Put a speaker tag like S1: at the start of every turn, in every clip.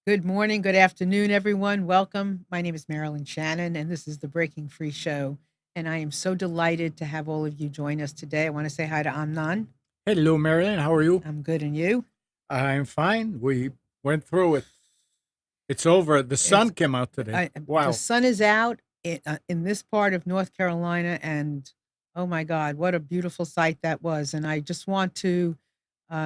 S1: Good morning, good afternoon, everyone. Welcome. My name is Marilyn Shannon, and this is the Breaking Free Show. And I am so delighted to have all of you join us today. I want to say hi to Amnon.
S2: Hello, Marianne. How are you?
S1: I'm good, and you?
S2: I'm fine. We went through it. It's over. The sun
S1: It's
S2: came out today.
S1: the
S2: Wow.
S1: sun is out in this part of North Carolina, and oh my God, what a beautiful sight that was! And I just want to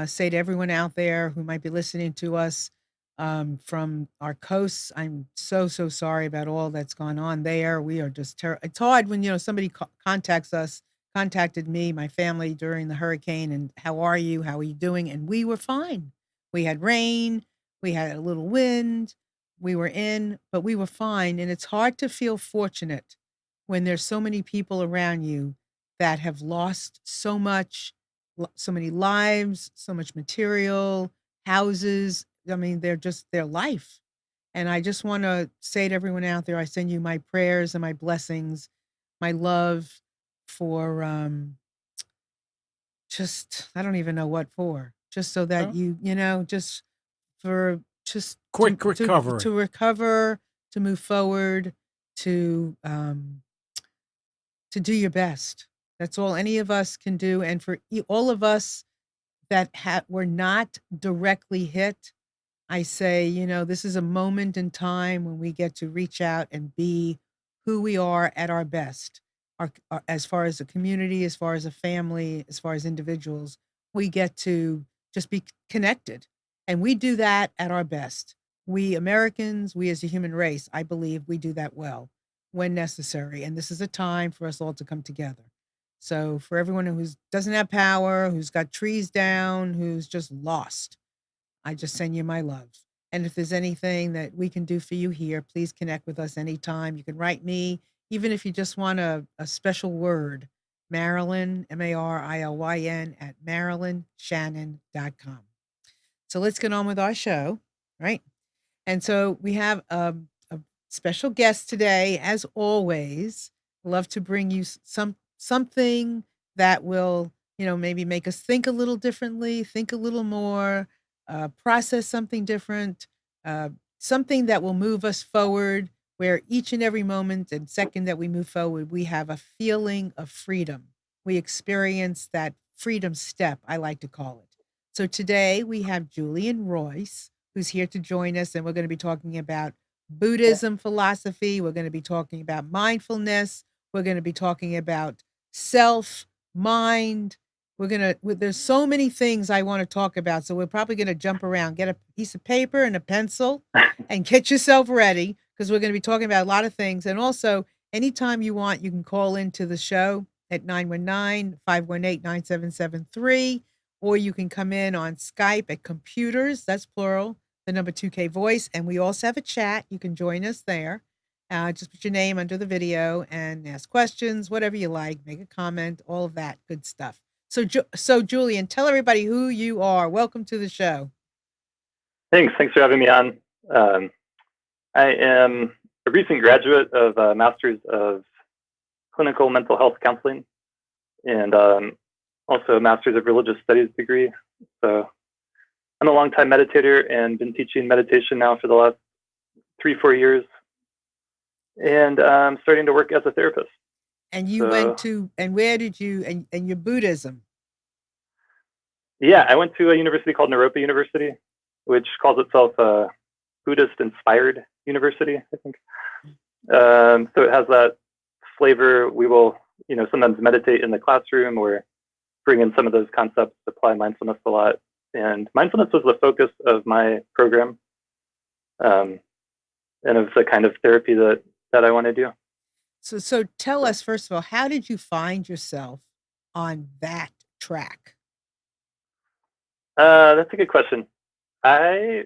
S1: say to everyone out there who might be listening to us from our coasts, I'm so sorry about all that's gone on there. We are just it's hard when somebody contacted me, my family during the hurricane, and how are you? How are you doing? And we were fine. We had rain, we had a little wind, we were in, but we were fine. And it's hard to feel fortunate when there's so many people around you that have lost so much, so many lives, so much material, houses. I mean, they're just their life. And I just want to say to everyone out there, I send you my prayers and my blessings, my love for just, I don't even know what for, just so that
S2: Well,
S1: just for just
S2: quick recovery.
S1: to recover, to move forward, to um to do your best. That's all any of us can do. And for all of us that were not directly hit, I say, this is a moment in time when we get to reach out and be who we are at our best. As far as a community, as far as a family, as far as individuals, we get to just be connected. And we do that at our best. We Americans, we as a human race, I believe we do that well when necessary. And this is a time for us all to come together. So for everyone who doesn't have power, who's got trees down, who's just lost, I just send you my love. And if there's anything that we can do for you here, please connect with us anytime. You can write me, even if you just want a special word, Marilyn, Marilyn at MarilynShannon.com. So let's get on with our show, right? And so we have a special guest today, as always. Love to bring you something that will, maybe make us think a little differently, think a little more, process something different, uh, something that will move us forward. Where each and every moment and second that we move forward, we have a feeling of freedom. We experience that freedom step, I like to call it. So today we have Julian Royce, who's here to join us, and we're going to be talking about Buddhism philosophy. We're going to be talking about mindfulness. We're going to be talking about self, mind. There's so many things I want to talk about. So we're probably going to jump around, get a piece of paper and a pencil and get yourself ready because we're going to be talking about a lot of things. And also, anytime you want, you can call into the show at 919-518-9773, or you can come in on Skype at computers, that's plural, the number 2K voice. And we also have a chat. You can join us there. Just put your name under the video and ask questions, whatever you like, make a comment, all of that good stuff. So Julian, tell everybody who you are. Welcome to the show.
S3: Thanks for having me on. I am a recent graduate of a Master's of Clinical Mental Health Counseling and also a Master's of Religious Studies degree. So I'm a longtime meditator and been teaching meditation now for the last 3-4 years. And I'm starting to work as a therapist.
S1: And you went to, and where did you, and your Buddhism?
S3: Yeah, I went to a university called Naropa University, which calls itself a Buddhist inspired university, I think. So it has that flavor. We will, sometimes meditate in the classroom or bring in some of those concepts, apply mindfulness a lot. And mindfulness was the focus of my program, and of the kind of therapy that I want to do.
S1: So tell us, first of all, how did you find yourself on that track?
S3: That's a good question. I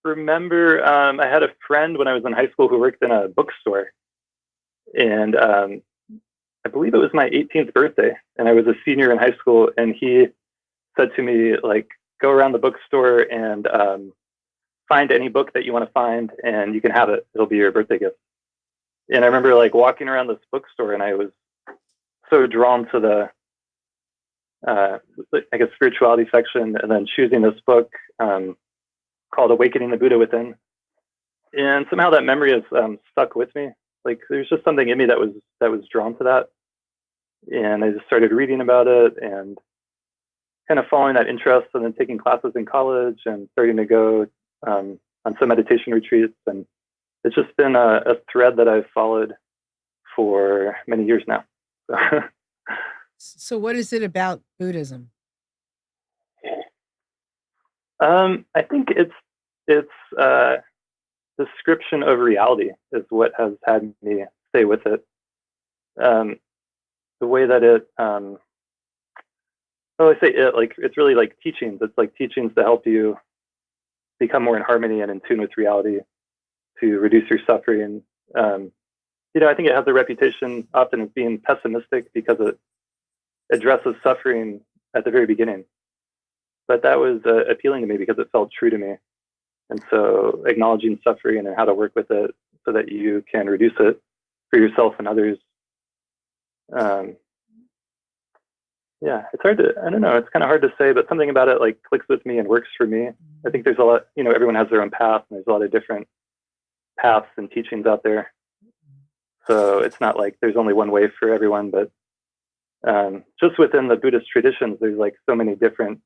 S3: remember I had a friend when I was in high school who worked in a bookstore, and I believe it was my 18th birthday, and I was a senior in high school, and he said to me, like, go around the bookstore and find any book that you want to find, and you can have it. It'll be your birthday gift. And I remember like walking around this bookstore, and I was so drawn to the I guess spirituality section, and then choosing this book called Awakening the Buddha Within. And somehow that memory has stuck with me. Like there's just something in me that was drawn to that. And I just started reading about it and kind of following that interest, and then taking classes in college and starting to go on some meditation retreats. And it's just been a thread that I've followed for many years now.
S1: So what is it about Buddhism?
S3: I think its description of reality is what has had me stay with it. The way that it, I say it, like it's really like teachings. It's like teachings to help you become more in harmony and in tune with reality, to reduce your suffering. I think it has a reputation often as being pessimistic because it addresses suffering at the very beginning. But that was appealing to me because it felt true to me. And so acknowledging suffering and how to work with it so that you can reduce it for yourself and others. It's hard to, I don't know, it's kind of hard to say, but something about it like clicks with me and works for me. I think there's a lot, everyone has their own path, and there's a lot of different paths and teachings out there. So it's not like there's only one way for everyone, but just within the Buddhist traditions, there's like so many different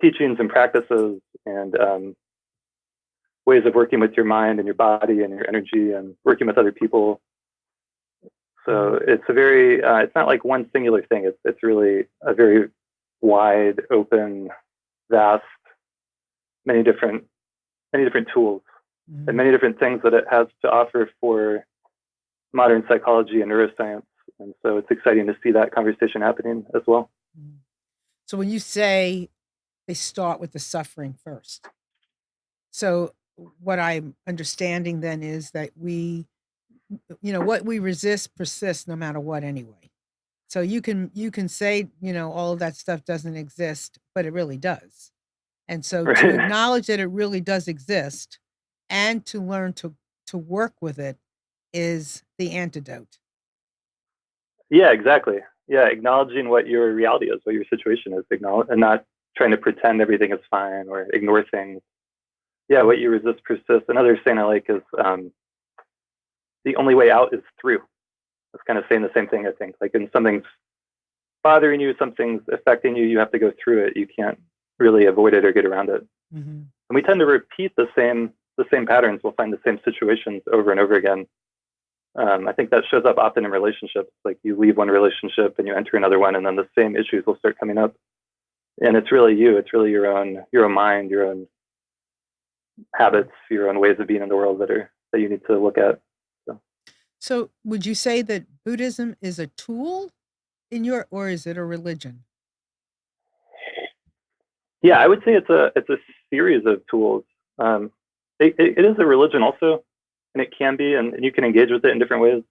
S3: teachings and practices and ways of working with your mind and your body and your energy and working with other people. So it's a very, it's not like one singular thing. It's really a very wide, open, vast, many different tools and many different things that it has to offer for modern psychology and neuroscience. And so it's exciting to see that conversation happening as well.
S1: So when you say they start with the suffering first, so what I'm understanding then is that what we resist persists no matter what anyway. So you can say, all of that stuff doesn't exist, but it really does. And so to acknowledge that it really does exist and to learn to work with it is the antidote.
S3: Yeah, exactly. Yeah, acknowledging what your reality is, what your situation is, and not trying to pretend everything is fine or ignore things. Yeah, what you resist persists. Another saying I like is the only way out is through. It's kind of saying the same thing, I think. Like when something's bothering you, something's affecting you, you have to go through it. You can't really avoid it or get around it. And we tend to repeat the same patterns. We'll find the same situations over and over again. I think that shows up often in relationships. Like you leave one relationship and you enter another one, and then the same issues will start coming up. And it's really you. It's really your own mind, your own habits, your own ways of being in the world that you need to look at.
S1: So would you say that Buddhism is a tool or is it a religion?
S3: Yeah, I would say it's a series of tools. It is a religion also, and it can be, and you can engage with it in different ways.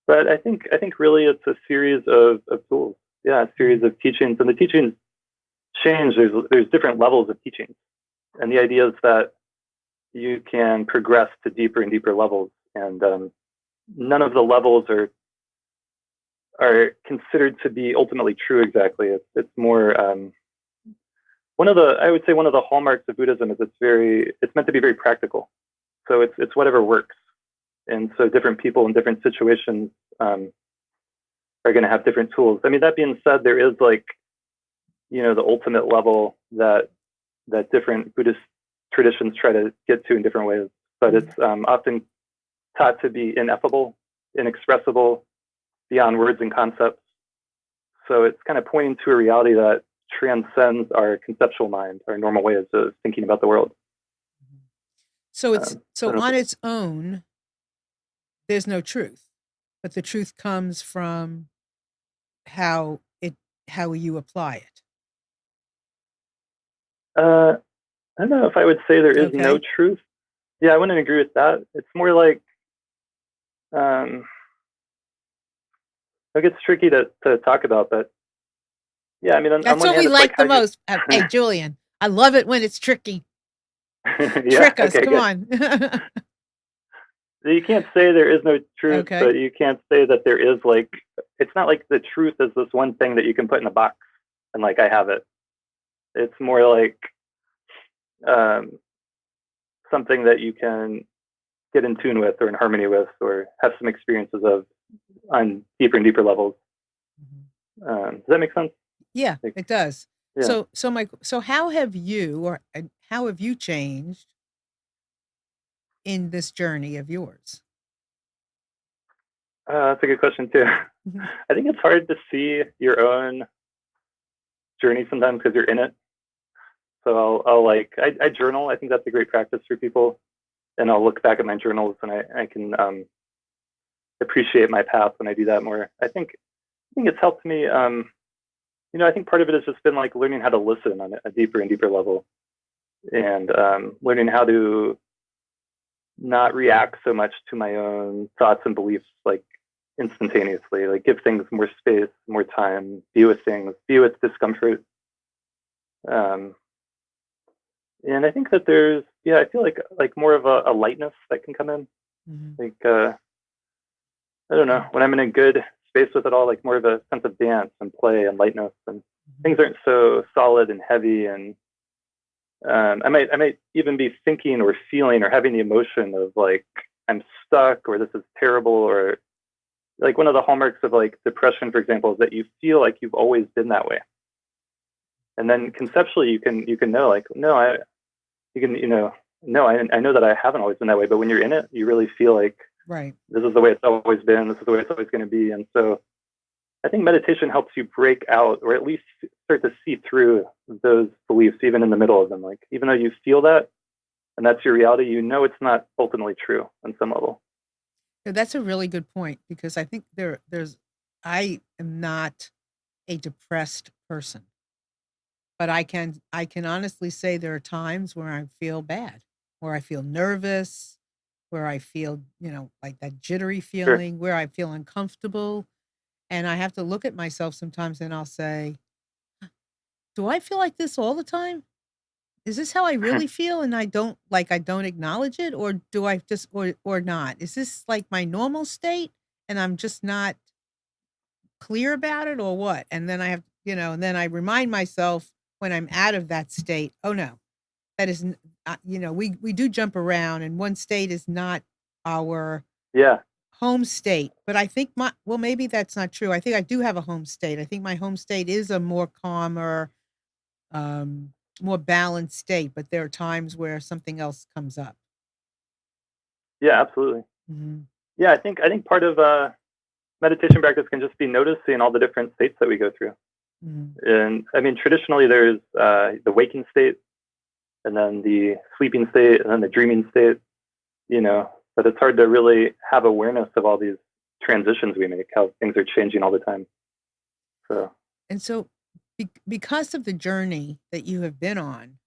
S3: But I think really it's a series of tools. Yeah, a series of teachings, and the teachings change. There's different levels of teachings, and the idea is that you can progress to deeper and deeper levels, and none of the levels are considered to be ultimately true exactly. It's more one of the hallmarks of Buddhism is it's meant to be very practical. So it's whatever works. And so different people in different situations are going to have different tools. I mean, that being said, there is the ultimate level that different Buddhist traditions try to get to in different ways, but it's often taught to be ineffable, inexpressible, beyond words and concepts. So it's kind of pointing to a reality that transcends our conceptual mind, our normal ways of thinking about the world.
S1: So on its own, there's no truth, but the truth comes from how you apply it.
S3: I don't know if I would say there is no truth. Yeah, I wouldn't agree with that. It's more like, it gets tricky to talk about, but yeah, I mean,
S1: that's what we like the most. Hey, Julian, I love it when it's tricky. Trick us, come on.
S3: You can't say there is no truth, but you can't say that there is it's not like the truth is this one thing that you can put in a box and I have it. It's more like, something that you can get in tune with or in harmony with or have some experiences of on deeper and deeper levels. Does that make sense?
S1: Yeah,
S3: Like,
S1: it does.
S3: yeah.
S1: So how have you changed in this journey of yours?
S3: That's a good question too. I think it's hard to see your own journey sometimes because you're in it. So I journal. I think that's a great practice for people. And I'll look back at my journals and I can appreciate my path when I do that more. I think it's helped me. I think part of it has just been like learning how to listen on a deeper and deeper level, and learning how to not react so much to my own thoughts and beliefs like instantaneously. Like give things more space, more time, be with things, be with discomfort. And I think that I feel like more of a lightness that can come in. Like, I don't know, when I'm in a good space with it all, like more of a sense of dance and play and lightness, and things aren't so solid and heavy. And I might even be thinking or feeling or having the emotion of like, I'm stuck or this is terrible, or like one of the hallmarks of like depression, for example, is that you feel like you've always been that way. And then conceptually you can know like, no, I know that I haven't always been that way, but when you're in it, you really feel like,
S1: right,
S3: this is the way it's always been. This is the way it's always going to be. And so I think meditation helps you break out, or at least start to see through those beliefs, even in the middle of them. Like, even though you feel that, and that's your reality, it's not ultimately true on some level.
S1: That's a really good point, because I think I am not a depressed person, but I can honestly say there are times where I feel bad, where I feel nervous, where I feel, like that jittery feeling,
S3: Sure.
S1: where I feel uncomfortable. And I have to look at myself sometimes and I'll say, do I feel like this all the time? Is this how I really feel? And I don't acknowledge it, or do I just, or not? Is this like my normal state and I'm just not clear about it, or what? And then I have, and then I remind myself when I'm out of that state, oh no, that isn't, we do jump around, and one state is not our
S3: Yeah.
S1: home state. But I think maybe that's not true. I think I do have a home state. I think my home state is a more calmer, more balanced state, but there are times where something else comes up.
S3: Yeah, absolutely.
S1: Mm-hmm.
S3: Yeah, I think part of meditation practice can just be noticing all the different states that we go through.
S1: Mm-hmm.
S3: And I mean, traditionally there's the waking state, and then the sleeping state, and then the dreaming state, but it's hard to really have awareness of all these transitions we make, how things are changing all the time.
S1: So because of the journey that you have been on,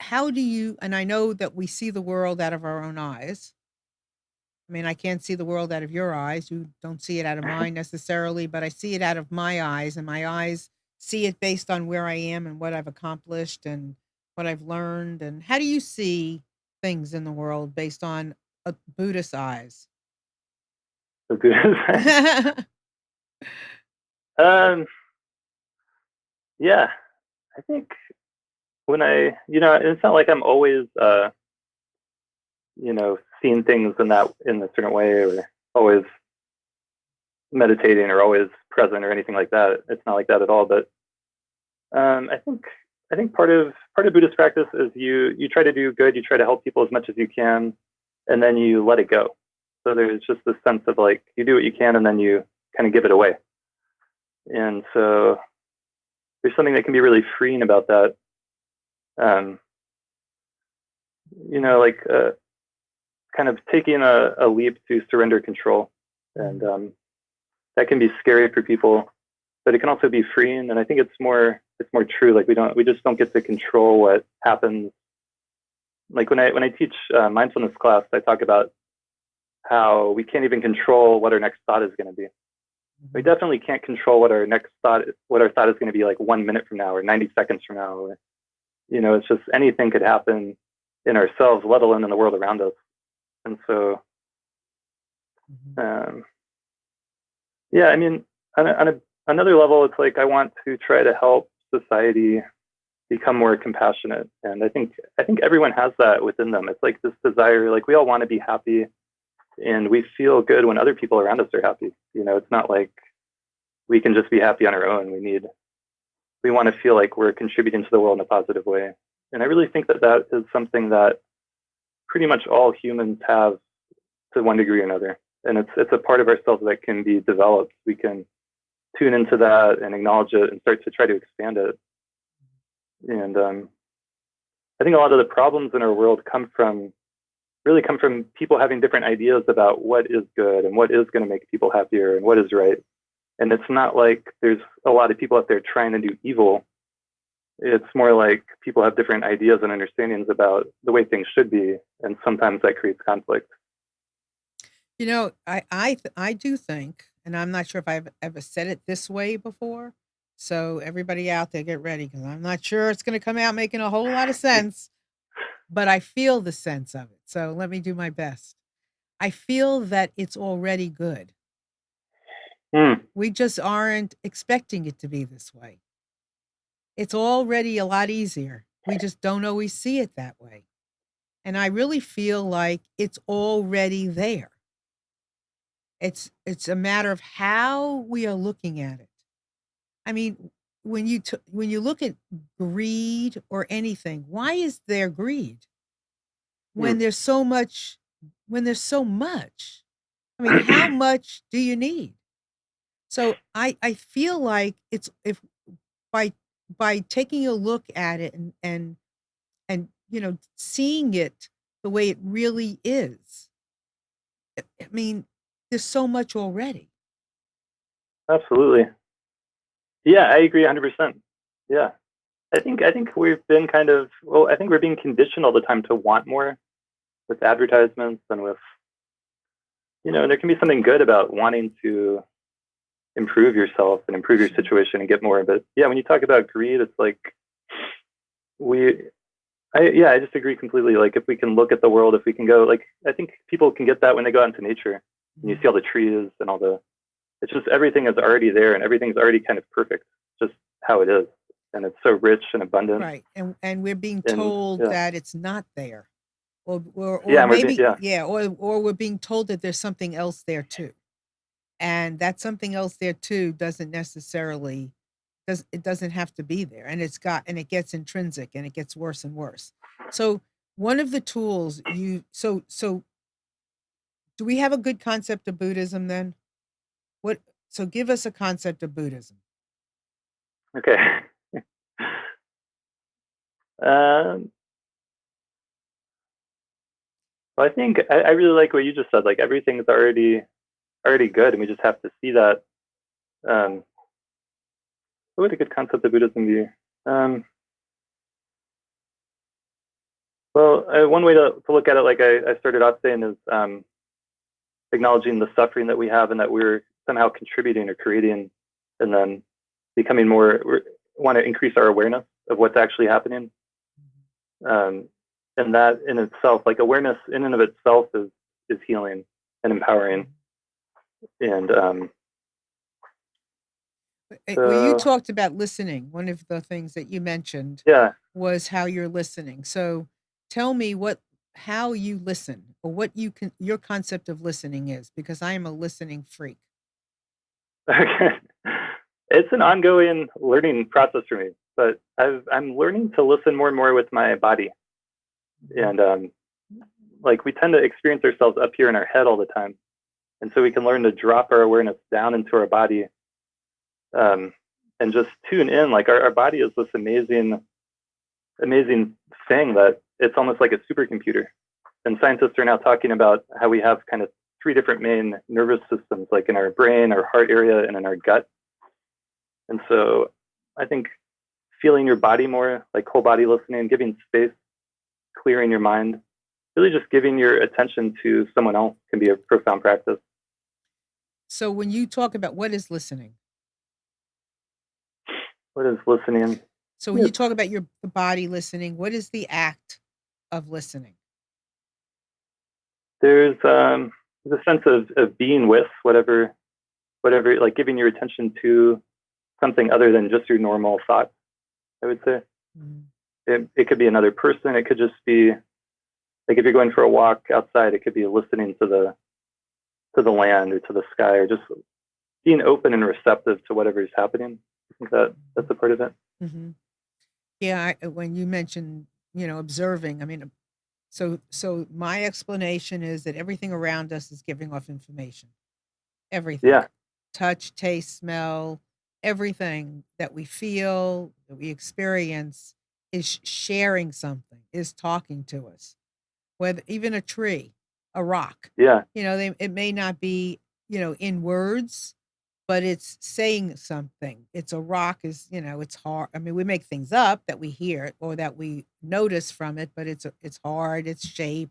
S1: how do you, and I know that we see the world out of our own eyes. I mean, I can't see the world out of your eyes. You don't see it out of mine necessarily, but I see it out of my eyes, and my eyes see it based on where I am and what I've accomplished and what I've learned. And how do you see things in the world based on a Buddhist eyes?
S3: Yeah, I think when it's not like I'm always, seeing things in a certain way, or always meditating or always present or anything like that. It's not like that at all. But I think part of Buddhist practice is you try to do good, you try to help people as much as you can, and then you let it go. So there's just this sense of like, you do what you can and then you kind of give it away. And so there's something that can be really freeing about that. Kind of taking a leap to surrender control. And that can be scary for people, but it can also be freeing. And I think it's more true. Like we just don't get to control what happens. Like when I teach mindfulness class, I talk about how we can't even control what our next thought is going to be. We definitely can't control what our thought is going to be like 1 minute from now or 90 seconds from now. Or, it's just anything could happen in ourselves, let alone in the world around us. And so, I mean, on another level, it's like I want to try to help society become more compassionate. And I think everyone has that within them. It's like this desire, like we all want to be happy, and we feel good when other people around us are happy. It's not like we can just be happy on our own. We want to feel like we're contributing to the world in a positive way. And I really think that is something that pretty much all humans have to one degree or another. And it's a part of ourselves that can be developed. We can tune into that and acknowledge it and start to try to expand it. And I think a lot of the problems in our world come from people having different ideas about what is good and what is going to make people happier and what is right. And it's not like there's a lot of people out there trying to do evil. It's more like people have different ideas and understandings about the way things should be, and sometimes that creates conflict.
S1: I do think, and I'm not sure if I've ever said it this way before, so everybody out there get ready, because I'm not sure it's going to come out making a whole lot of sense, but I feel the sense of it. So let me do my best. I feel that it's already good. We just aren't expecting it to be this way. It's already a lot easier. We just don't always see it that way. And I really feel like it's already there. It's a matter of how we are looking at it. I mean, when you look at greed or anything, why is there greed? When there's so much, I mean, how much do you need? So I feel like it's if by taking a look at it and seeing it the way it really is. I mean, there's so much already.
S3: Absolutely. Yeah, I agree 100%. Yeah. I think we've been I think we're being conditioned all the time to want more with advertisements and with, there can be something good about wanting to improve yourself and improve your situation and get more. But yeah, when you talk about greed, it's like I just agree completely. Like if we can look at the world, if we can go, like, I think people can get that when they go out into nature and you see all the trees and it's just everything is already there and everything's already kind of perfect, just how it is. And it's so rich and abundant.
S1: Right. And we're being told that it's not there. Or we're being told that there's something else there too. And that something else there too doesn't necessarily doesn't have to be there. And it gets intrinsic and it gets worse and worse. So one of the tools so do we have a good concept of Buddhism then? So give us a concept of Buddhism.
S3: Okay. Well, I think I really like what you just said. Like everything's already good, and we just have to see that. What would a good concept of Buddhism be? Well, one way to look at it, like I started off saying, is acknowledging the suffering that we have and that we're somehow contributing or creating, and then becoming we want to increase our awareness of what's actually happening. And that in itself, like awareness in and of itself is healing and empowering. And
S1: when you talked about listening, one of the things that you mentioned was how you're listening. So tell me how you listen, or what your concept of listening is, because I am a listening freak.
S3: Okay. It's an ongoing learning process for me, but I'm learning to listen more and more with my body. And like we tend to experience ourselves up here in our head all the time. And so we can learn to drop our awareness down into our body, and just tune in. Like our body is this amazing thing that it's almost like a supercomputer. And scientists are now talking about how we have kind of 3 different main nervous systems, like in our brain, our heart area, and in our gut. And so I think feeling your body more, like whole body listening, giving space, clearing your mind, really just giving your attention to someone else can be a profound practice.
S1: So when you talk about what is listening?
S3: What is listening?
S1: So when you talk about the body listening, what is the act of listening?
S3: There's a sense of being with whatever, like giving your attention to something other than just your normal thoughts, I would say.
S1: Mhm.
S3: It could be another person. It could just be like if you're going for a walk outside, it could be listening to the land or to the sky, or just being open and receptive to whatever is happening. I think that's a part of it.
S1: Mm-hmm. Yeah, when you mentioned, observing, I mean, so my explanation is that everything around us is giving off information. Everything.
S3: Yeah,
S1: Touch, taste, smell, everything that we feel, that we experience is sharing something, is talking to us. Whether even a tree, a rock,
S3: yeah,
S1: it may not be, in words, but it's saying something. It's a rock is, it's hard. I mean, we make things up that we hear or that we notice from it, but it's hard, it's shape,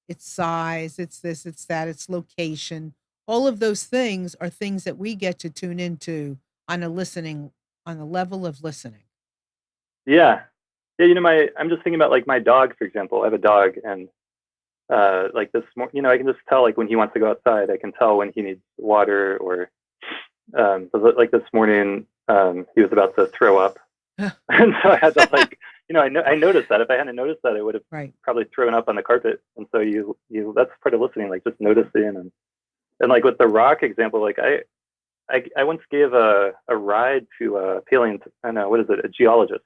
S1: its size, it's this, it's that, its location. All of those things are things that we get to tune into on on a level of listening.
S3: yeah, yeah. I'm just thinking about like my dog, for example. I have a dog, and like I can just tell like when he wants to go outside. I can tell when he needs water, or so like this morning, he was about to throw up, and so I had to like, I noticed that. If I hadn't noticed that, I would have
S1: Right.
S3: probably thrown up on the carpet. And so that's part of listening, like just noticing. And like with the rock example, like I once gave a ride to a I don't know, what is it, a geologist,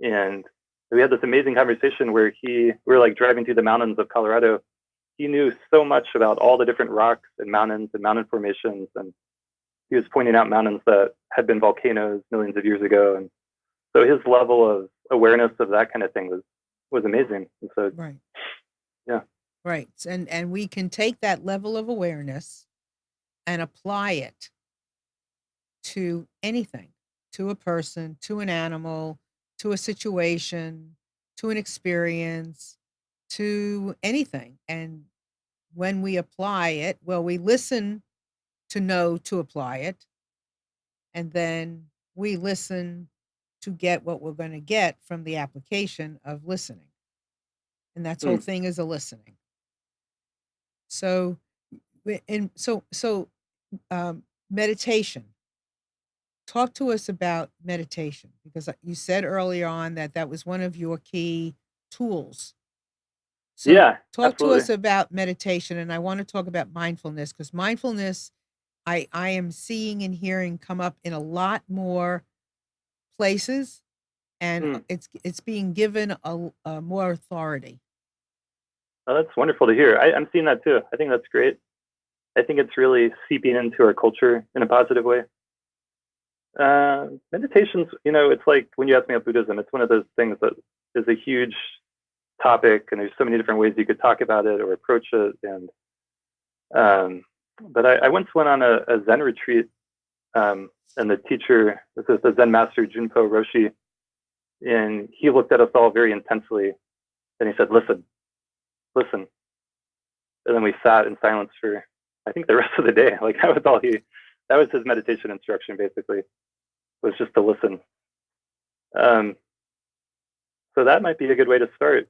S3: and we had this amazing conversation where we were like driving through the mountains of Colorado. He knew so much about all the different rocks and mountains and mountain formations, and he was pointing out mountains that had been volcanoes millions of years ago. And so his level of awareness of that kind of thing was amazing. And so,
S1: Right.
S3: yeah.
S1: Right. And we can take that level of awareness and apply it to anything, to a person, to an animal, to a situation, to an experience, to anything. And when we apply it, well, we listen to know to apply it, and then we listen to get what we're going to get from the application of listening. And that whole
S3: Hmm.
S1: thing is a listening. So, so meditation. Talk to us about meditation, because you said earlier on that that was one of your key tools. So
S3: Yeah,
S1: talk to
S3: absolutely.
S1: us about meditation, and I want to talk about mindfulness, because mindfulness, I am seeing and hearing come up in a lot more places, and
S3: Hmm.
S1: it's being given a more authority.
S3: Oh, that's wonderful to hear. I'm seeing that too. I think that's great. I think it's really seeping into our culture in a positive way. Meditations, it's like when you ask me about Buddhism, it's one of those things that is a huge topic, and there's so many different ways you could talk about it or approach it. And but I once went on a Zen retreat, and the teacher, this is the Zen master Junpo Roshi, and he looked at us all very intensely, and he said, "Listen, listen." And then we sat in silence for, I think, the rest of the day. Like that was his meditation instruction, basically, was just to listen. So that might be a good way to start.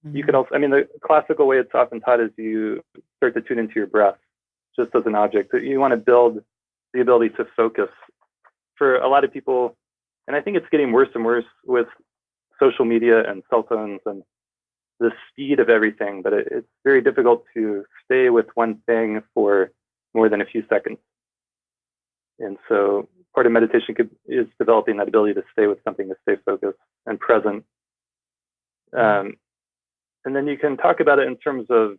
S3: You could also, I mean, the classical way it's often taught is you start to tune into your breath just as an object. You want to build the ability to focus. For a lot of people, and I think it's getting worse and worse with social media and cell phones and the speed of everything, but it's very difficult to stay with one thing for more than a few seconds. And so part of meditation is developing that ability to stay with something, to stay focused and present. And then you can talk about it in terms of,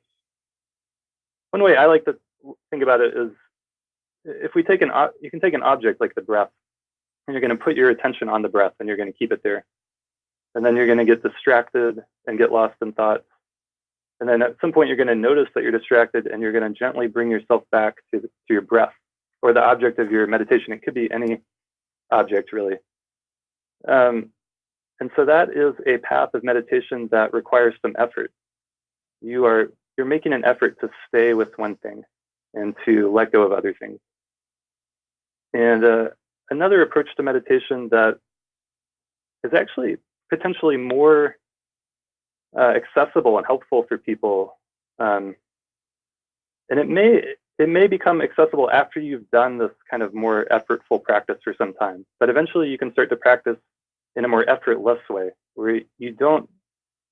S3: one way I like to think about it is, if you can take an object like the breath, and you're going to put your attention on the breath, and you're going to keep it there. And then you're going to get distracted and get lost in thoughts. And then at some point, you're going to notice that you're distracted, and you're going to gently bring yourself back to your breath, or the object of your meditation. It could be any object, really. And so that is a path of meditation that requires some effort. You're making an effort to stay with one thing and to let go of other things. And another approach to meditation that is actually potentially more accessible and helpful for people, and it it may become accessible after you've done this kind of more effortful practice for some time. But eventually you can start to practice in a more effortless way, where you don't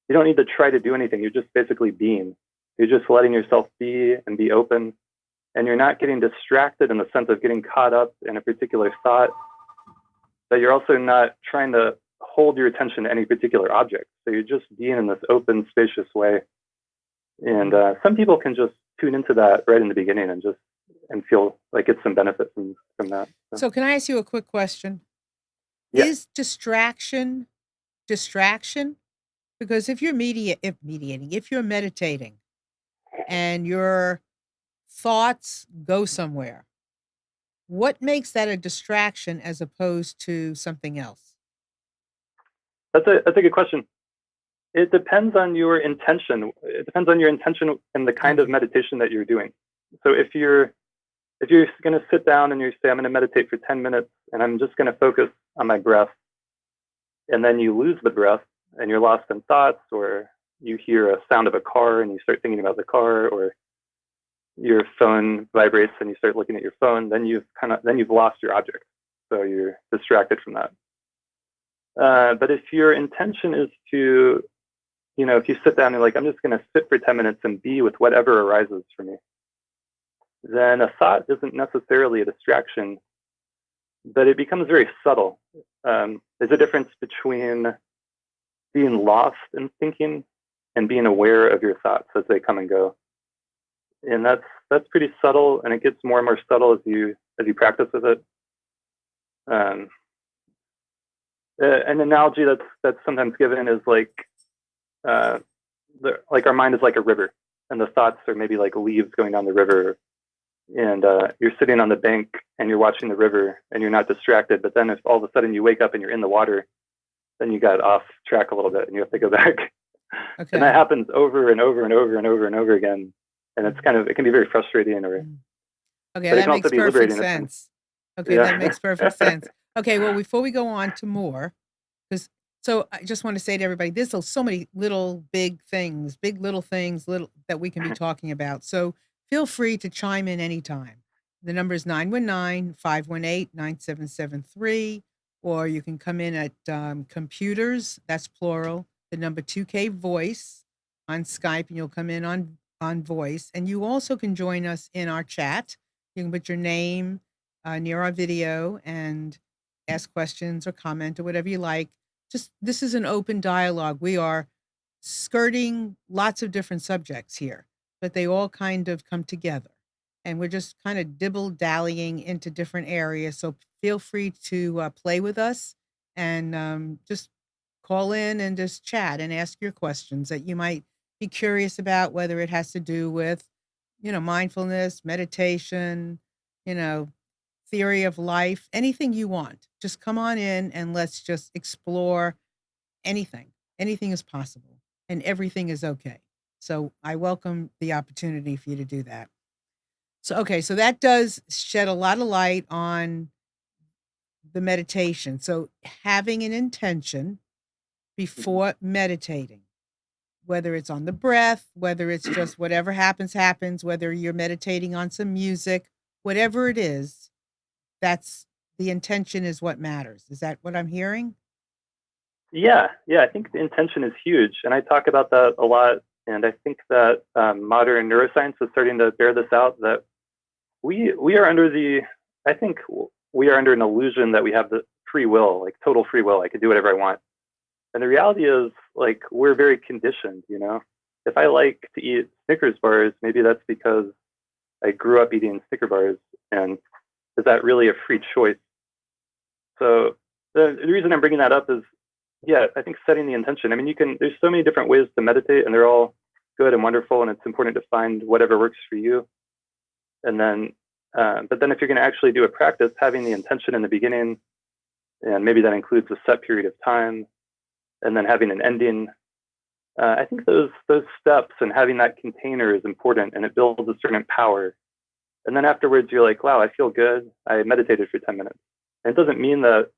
S3: need to try to do anything. You're just basically being. You're just letting yourself be and be open. And you're not getting distracted in the sense of getting caught up in a particular thought. But you're also not trying to hold your attention to any particular object. So you're just being in this open, spacious way. And some people can just tune into that right in the beginning and feel like it's some benefit from that.
S1: So can I ask you a quick question?
S3: Yeah.
S1: Is distraction? Because if you're if you're meditating and your thoughts go somewhere, what makes that a distraction as opposed to something else?
S3: That's a good question. It depends on your intention. It depends on your intention and the kind of meditation that you're doing. So if you're going to sit down and you say, I'm going to meditate for 10 minutes and I'm just going to focus on my breath, and then you lose the breath and you're lost in thoughts, or you hear a sound of a car and you start thinking about the car, or your phone vibrates and you start looking at your phone, then you've lost your object. So you're distracted from that. But if your intention is to, if you sit down and you're like, I'm just going to sit for 10 minutes and be with whatever arises for me, then a thought isn't necessarily a distraction, but it becomes very subtle. There's a difference between being lost in thinking and being aware of your thoughts as they come and go. And that's pretty subtle, and it gets more and more subtle as you practice with it. An analogy that's sometimes given is like our mind is like a river, and the thoughts are maybe like leaves going down the river, and you're sitting on the bank and you're watching the river and you're not distracted. But then if all of a sudden you wake up and you're in the water, then you got off track a little bit and you have to go back. Okay. And that happens over and over and over and over and over again. And it can be very frustrating, or
S1: that makes perfect sense. Okay, yeah. That makes perfect sense. Okay, well, before we go on to more, so I just want to say to everybody, there's so many little things that we can be talking about. So feel free to chime in anytime. The number is 919-518-9773, or you can come in at computers, that's plural, the number 2K voice on Skype, and you'll come in on voice. And you also can join us in our chat. You can put your name near our video and ask questions or comment or whatever you like. This is an open dialogue. We are skirting lots of different subjects here, but they all kind of come together. And we're just kind of dibble-dallying into different areas. So feel free to play with us and just call in and just chat and ask your questions that you might be curious about, whether it has to do with, mindfulness, meditation, theory of life, anything you want. Just come on in and let's just explore anything. Anything is possible and everything is okay. So I welcome the opportunity for you to do that. So that does shed a lot of light on the meditation. So having an intention before meditating, whether it's on the breath, whether it's just whatever happens, whether you're meditating on some music, whatever it is, that's the intention is what matters. Is that what I'm hearing?
S3: Yeah. I think the intention is huge. And I talk about that a lot. And I think that modern neuroscience is starting to bear this out, that we are under an illusion that we have the free will, like total free will. I can do whatever I want. And the reality is, like, we're very conditioned, If I like to eat Snickers bars, maybe that's because I grew up eating Snicker bars, and is that really a free choice? So the reason I'm bringing that up is, I think setting the intention. I mean, there's so many different ways to meditate, and they're all good and wonderful, and it's important to find whatever works for you. And then, but then if you're going to actually do a practice, having the intention in the beginning, and maybe that includes a set period of time, and then having an ending. I think those steps and having that container is important, and it builds a certain power. And then afterwards, you're like, wow, I feel good. I meditated for 10 minutes. And it doesn't mean that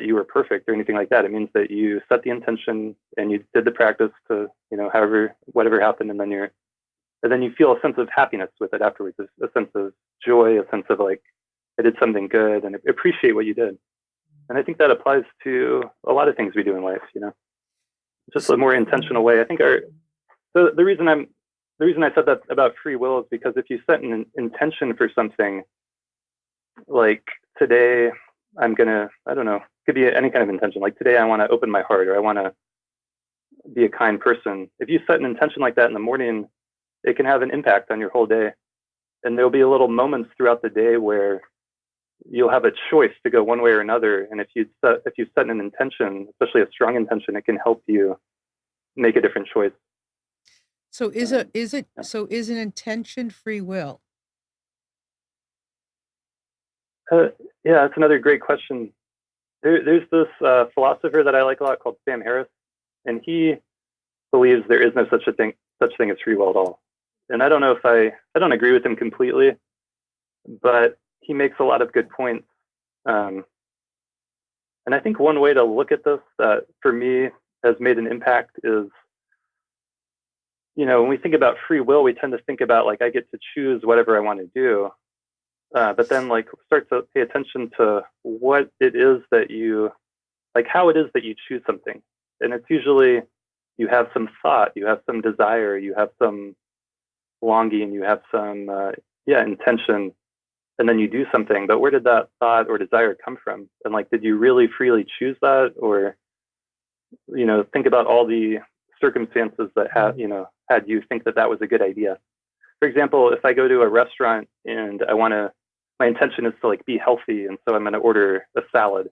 S3: you were perfect or anything like that. It means that you set the intention and you did the practice to, whatever happened, and then you're and then you feel a sense of happiness with it afterwards, a sense of joy, a sense of like, I did something good and appreciate what you did. And I think that applies to a lot of things we do in life, just a more intentional way. I think the reason I said that about free will is because if you set an intention for something, like today I'm gonna, I don't know, could be any kind of intention. Like today I want to open my heart, or I want to be a kind person. If you set an intention like that in the morning, it can have an impact on your whole day. And there'll be little moments throughout the day where you'll have a choice to go one way or another. And if you set an intention, especially a strong intention, it can help you make a different choice.
S1: So is an intention free will?
S3: Yeah, that's another great question. There's this philosopher that I like a lot called Sam Harris, and he believes there is no such thing as free will at all. And I don't know if I don't agree with him completely, but he makes a lot of good points. And I think one way to look at this that for me has made an impact is, when we think about free will, we tend to think about like, I get to choose whatever I want to do. But then like start to pay attention to what it is that you, like how it is that you choose something. And it's usually you have some thought, you have some desire, you have some longing, you have some, intention, and then you do something. But where did that thought or desire come from? And like, did you really freely choose that? Or, think about all the circumstances that had you think that was a good idea. For example, if I go to a restaurant and my intention is to like be healthy, and so I'm going to order a salad,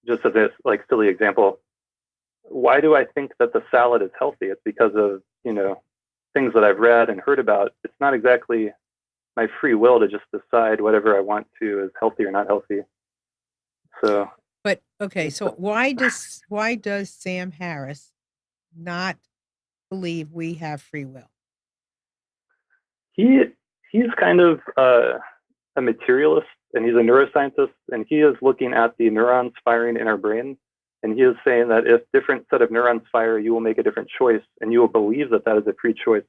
S3: just as a like silly example. Why do I think that the salad is healthy? It's because of, things that I've read and heard about. It's not exactly my free will to just decide whatever I want to is healthy or not healthy. So,
S1: but okay, so why does Sam Harris not believe we have free will?
S3: He's kind of a materialist, and he's a neuroscientist, and he is looking at the neurons firing in our brain, and he is saying that if different set of neurons fire, you will make a different choice, and you will believe that is a free choice.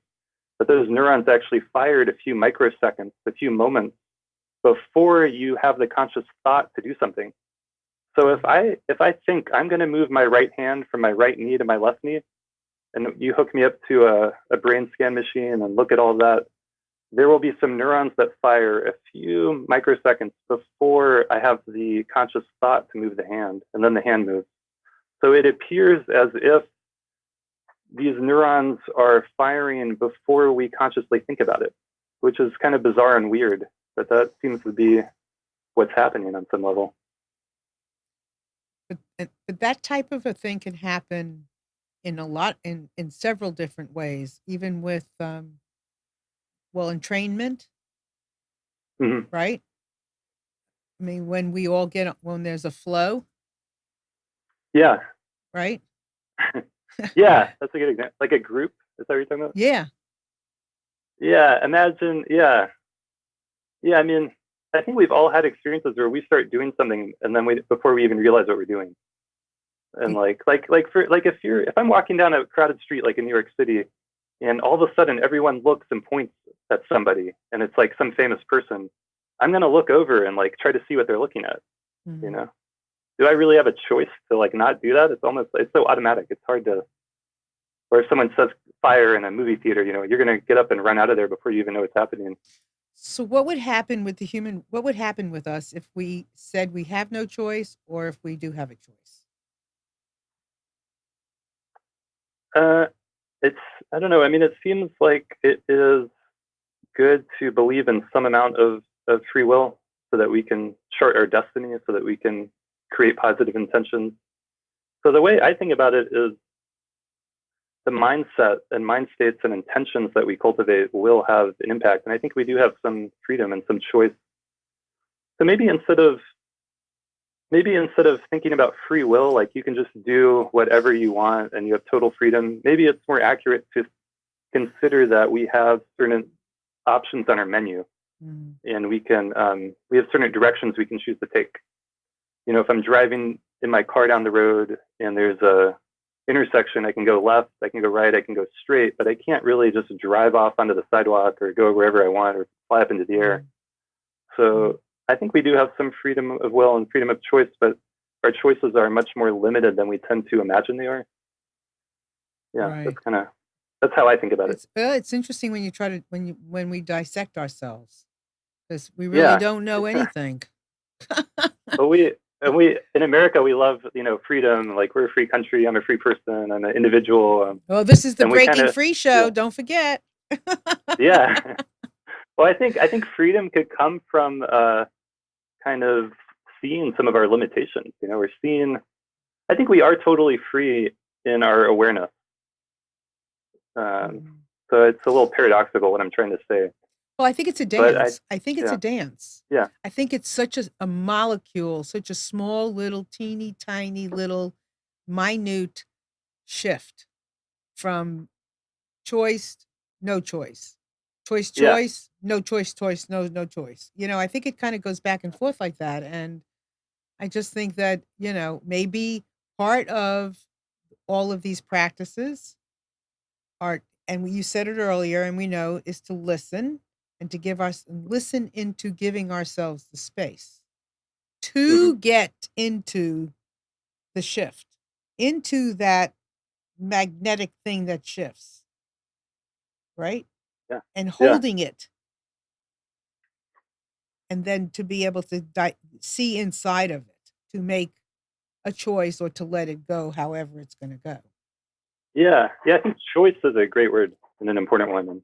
S3: But those neurons actually fired a few microseconds, a few moments before you have the conscious thought to do something. So if I think I'm going to move my right hand from my right knee to my left knee, and you hook me up to a brain scan machine and look at all that, there will be some neurons that fire a few microseconds before I have the conscious thought to move the hand, and then the hand moves. So it appears as if these neurons are firing before we consciously think about it, which is kind of bizarre and weird, but that seems to be what's happening on some level.
S1: But that type of a thing can happen in several different ways, even with entrainment,
S3: mm-hmm.
S1: Right? I mean, when there's a flow.
S3: Yeah.
S1: Right?
S3: Yeah, that's a good example. Like a group, is that what you're talking about?
S1: Yeah.
S3: Yeah, imagine, yeah. Yeah, I mean, I think we've all had experiences where we start doing something and then before we even realize what we're doing. And if I'm walking down a crowded street like in New York City, and all of a sudden everyone looks and points at somebody, and it's like some famous person, I'm gonna look over and like try to see what they're looking at.
S1: Mm-hmm.
S3: Do I really have a choice to like not do that? It's so automatic. It's hard to. Or if someone says fire in a movie theater, you're gonna get up and run out of there before you even know what's happening.
S1: So what would happen with what would happen with us if we said we have no choice, or if we do have a choice?
S3: I don't know. I mean, it seems like it is good to believe in some amount of free will so that we can chart our destiny, so that we can create positive intentions. So the way I think about it is the mindset and mind states and intentions that we cultivate will have an impact. And I think we do have some freedom and some choice. So maybe instead of thinking about free will, like you can just do whatever you want and you have total freedom, maybe it's more accurate to consider that we have certain options on our menu. Mm-hmm. And we have certain directions we can choose to take. If I'm driving in my car down the road and there's a intersection. I can go left, I can go right, I can go straight, but I can't really just drive off onto the sidewalk or go wherever I want or fly up into the air. So I think we do have some freedom of will and freedom of choice, but our choices are much more limited than we tend to imagine they are. Yeah,
S1: Right.
S3: that's how I think about it.
S1: It's interesting when you try to when we dissect ourselves, because we really
S3: Yeah,
S1: don't know anything.
S3: but we in America we love freedom. Like, we're a free country. I'm a free person. I'm an individual.
S1: Well, this is the
S3: And we
S1: Breaking
S3: kind of
S1: Free show.
S3: yeah
S1: Don't forget.
S3: yeah. Well, I think freedom could come from kind of seeing some of our limitations. We're seeing. I think we are totally free in our awareness. So it's a little paradoxical what I'm trying to say.
S1: Well, I think it's a
S3: But
S1: dance. I think it's
S3: yeah
S1: a dance.
S3: yeah
S1: I think it's such a molecule, such a small little teeny tiny little minute shift from choice, no choice. Choice,
S3: yeah
S1: choice, no choice, choice, no choice. I think it kind of goes back and forth like that. And I just think that, maybe part of all of these practices are, and you said it earlier, and we know, is to listen and to listen into giving ourselves the space
S3: hmm
S1: to get into the shift, into that magnetic thing that shifts, right?
S3: yeah
S1: And
S3: yeah
S1: holding it, and then to be able to see inside of it, to make a choice or to let it go, however it's going to go.
S3: I think choice is a great word and an important one.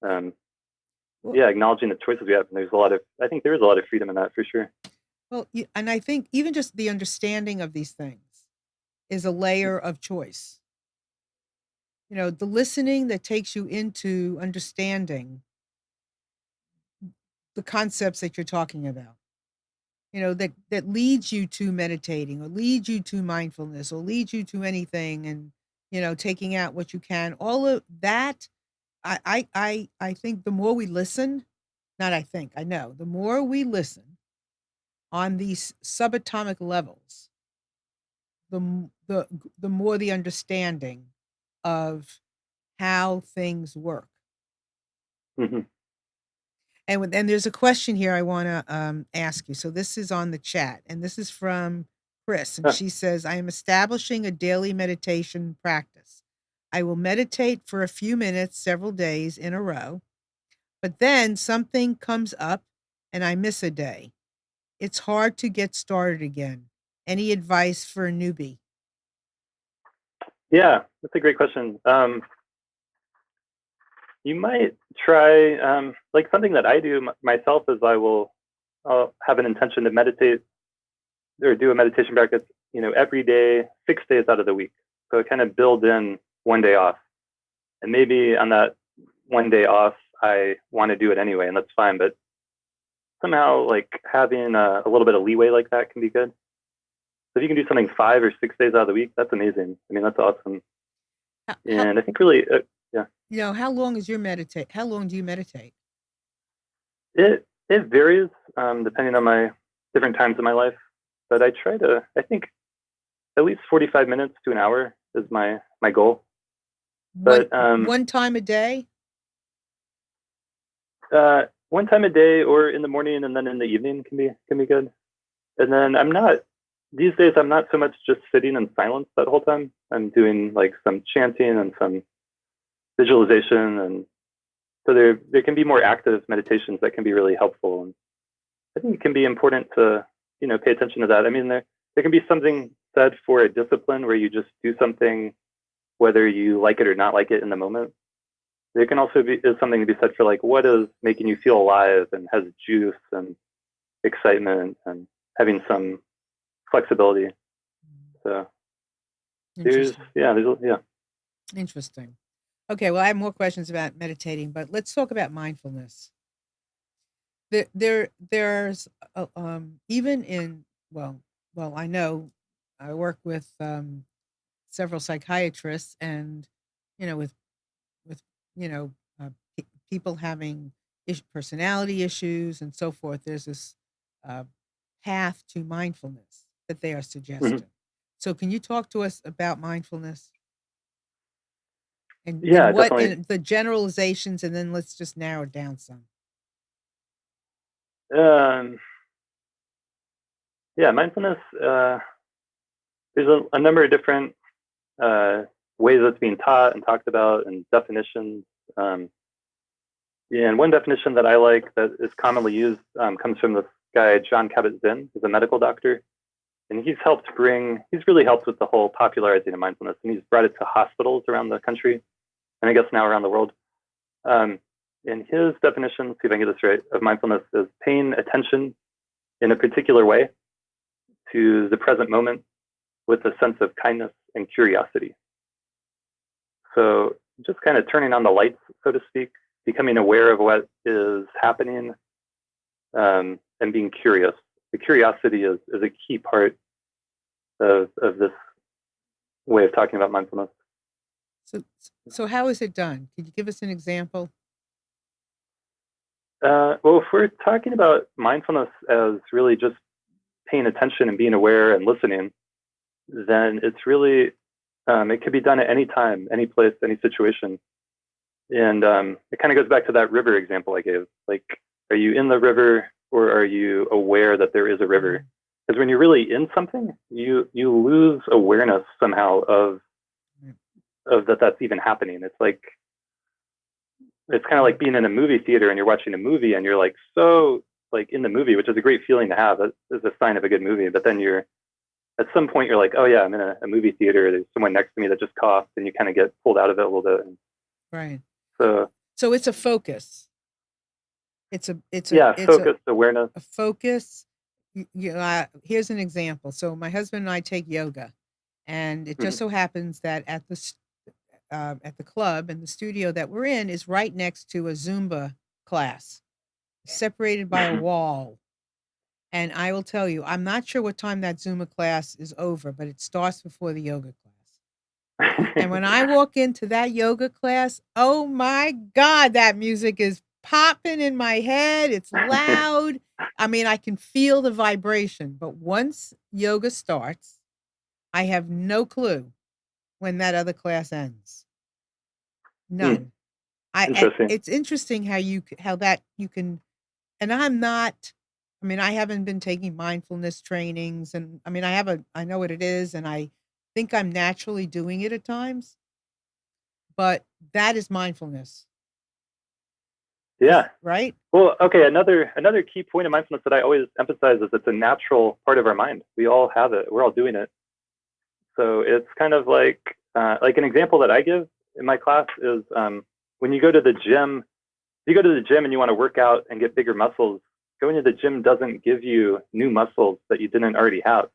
S3: And
S1: Well,
S3: acknowledging the choices we have. And I think there is a lot of freedom in that for sure.
S1: well, and I think even just the understanding of these things is a layer of choice. The listening that takes you into understanding the concepts that you're talking about, that leads you to meditating or leads you to mindfulness or leads you to anything, and, taking out what you can, all of that. I think the more we listen, not I think, I know, the more we listen on these subatomic levels, the more the understanding of how things work.
S3: hmm
S1: And there's a question here I want to ask you. So this is on the chat, and this is from Chris, and she says, "I am establishing a daily meditation practice. I will meditate for a few minutes several days in a row, but then something comes up and I miss a day. It's hard to get started again. Any advice for a newbie?"
S3: Yeah, that's a great question. You might try, like, something that I do myself is I'll have an intention to meditate or do a meditation practice, every day, 6 days out of the week. So kind of build in one day off. And maybe on that one day off, I want to do it anyway, and that's fine. But somehow, like, having a little bit of leeway like that can be good. So if you can do something 5 or 6 days out of the week, that's amazing. I mean, that's awesome. And I think really, yeah,
S1: How long is your meditate? How long do you meditate?
S3: it varies depending on my different times in my life. But I try to, I think, at least 45 minutes to an hour is my goal. But
S1: One time a day?
S3: one time a day, or in the morning and then in the evening can be good. And then these days I'm not so much just sitting in silence that whole time. I'm doing like some chanting and some visualization, and so there can be more active meditations that can be really helpful. And I think it can be important to pay attention to that. I mean, there can be something said for a discipline where you just do something whether you like it or not like it in the moment. There can also be something to be said for, like, what is making you feel alive and has juice and excitement and having some flexibility. So
S1: Interesting.
S3: yeah.
S1: Interesting. Okay, well, I have more questions about meditating, but let's talk about mindfulness. There's even in I know I work with several psychiatrists, and with you know people having personality issues and so forth. There's this uh, path to mindfulness that they are
S3: hmm
S1: suggesting. So can you talk to us about mindfulness
S3: Yeah,
S1: and what
S3: definitely.
S1: and the generalizations, and then let's just narrow it down some.
S3: Um, yeah, mindfulness. There's a number of different ways that's being taught and talked about, and definitions. Um, yeah, and one definition that I like that is commonly used comes from this guy John Kabat-Zinn, who's a medical doctor, and he's really helped with the whole popularizing of mindfulness, and he's brought it to hospitals around the country, and I guess now around the world. Um, and his definition, see if I can get this right, of mindfulness is paying attention in a particular way to the present moment with a sense of kindness and curiosity. So just kind of turning on the lights, so to speak, becoming aware of what is happening, and being curious. The curiosity is a key part of this way of talking about mindfulness.
S1: So how is it done? Could you give us an example?
S3: Well, if we're talking about mindfulness as really just paying attention and being aware and listening, then it's really, it could be done at any time, any place, any situation. And it kind of goes back to that river example I gave. Like, are you in the river or are you aware that there is a river? Because when you're really in something, you lose awareness somehow of that's even happening. It's kind of like being in a movie theater and you're watching a movie and you're like so like in the movie, which is a great feeling to have. That is a sign of a good movie. But then at some point you're like, oh yeah, I'm in a movie theater. There's someone next to me that just coughed, and you kind of get pulled out of it a little bit.
S1: Right.
S3: So
S1: it's a focus. It's
S3: focused awareness.
S1: a focus. Here's an example. So my husband and I take yoga, and it just so happens that at the club and the studio that we're in is right next to a Zumba class, separated by a wall. And I will tell you, I'm not sure what time that Zumba class is over, but it starts before the yoga class. And when I walk into that yoga class, oh my God, that music is popping in my head. It's loud. I mean, I can feel the vibration. But once yoga starts, I have no clue when that other class ends. None.
S3: Interesting.
S1: It's interesting how you can, and I haven't been taking mindfulness trainings, and I mean, I know what it is, and I think I'm naturally doing it at times, but that is mindfulness.
S3: Yeah.
S1: Right?
S3: Well, okay. Another key point of mindfulness that I always emphasize is it's a natural part of our mind. We all have it. We're all doing it. So it's kind of like an example that I give in my class is when you go to the gym. If you go to the gym and you want to work out and get bigger muscles, going to the gym doesn't give you new muscles that you didn't already have.